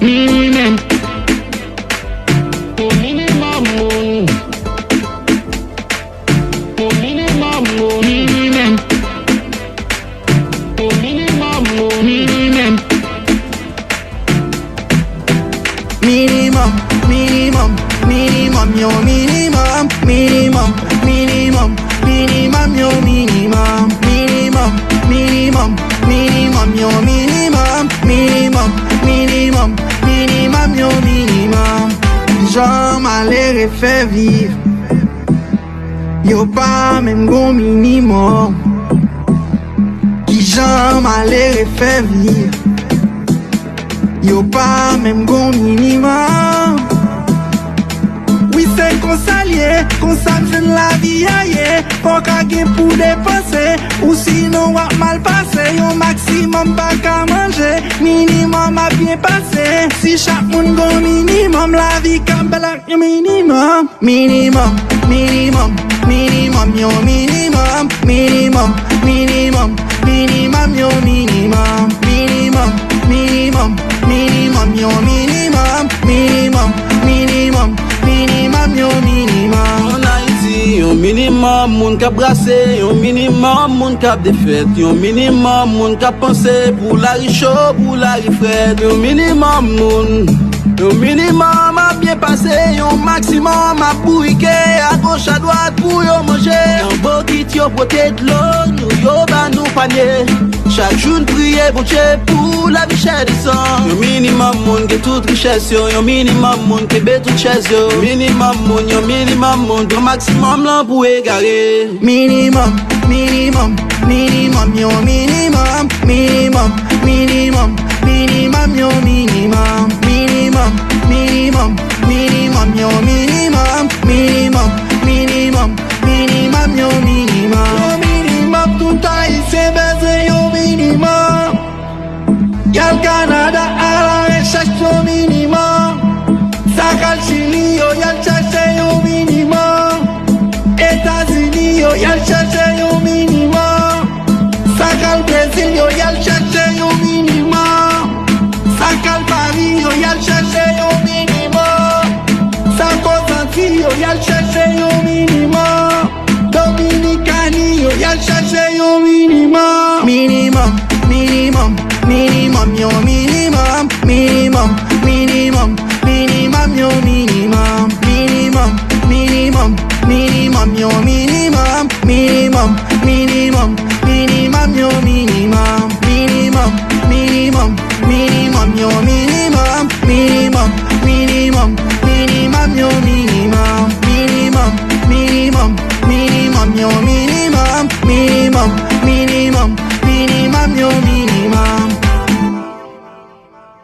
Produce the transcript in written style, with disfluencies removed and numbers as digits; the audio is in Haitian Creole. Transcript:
minimum. Your minimum moon. Your minimum moon. Minimum. Your minimum moon. Minimum. Minimum, minimum, minimum, your minimum, minimum, minimum, minimum, your minimum, minimum, minimum, minimum, your minimum, minimum, minimum, minimum, your minimum. J'en m'allais faire vivre, yo pas même gon minimum. Qui j'en m'allais faire vivre. Yo pas même gon minimum. Oui c'est qu'on s'allie, qu'on s'amène la vie ailleurs. Faut qu'à gain pour dépenser, ou sinon va mal passer. Yo maximum pas qu'à manger, minimum à bien passer. Si chaque monde gon minimum, la vie comme belle yo minimum. Minimum, minimum, minimum, yo minimum. Minimum, minimum, minimum, yo minimum. Minimum, minimum, minimum, your minimum, minimum, minimum, minimum, your minimum. En Haïti, yon minimum moun kap brase, yon minimum moun kap defet, yon minimum moun kap pense pour la riche pour la rifred, yon minimum a bien passé, yon maximum a bourriqué, à gauche à droite pour yon manger. Yon beau kit yon poté de l'eau, nous yon ba nous panier. Chaque jour prier pour Dieu pour la vie chère de sang. Yon minimum moun qui toute richesse yo, yon minimum moun qui bet toute chaise yo. Minimum moun, yon maximum là pour égarer. Minimum, minimum, minimum, your minimum, minimum, minimum, minimum, your minimum, minimum, minimum, minimum, your minimum, minimum, minimum, minimum, your minimum. Your minimum tout haïtien baisé your minimum. Yal Canada à la recherche your minimum. Sakal Chili yo yal cherche your minimum. États-Unis yo yal cherche your minimum. Sakal Brésil yo yal cherche your minimum. Sakal Paris yo yal cherche your minimum. Sakal Antilles yo yal cherche your minimum. Dominicani yo yal cherche your minimum. Minimum, minimum, minimum, your minimum, minimum, minimum, minimum, your minimum, minimum, minimum, minimum, your minimum, minimum, minimum, minimum, your minimum, minimum, minimum, minimum, your minimum, minimum, minimum, minimum, your minimum, minimum, minimum, minimum, your minimum, minimum, minimum, minimum, your minimum.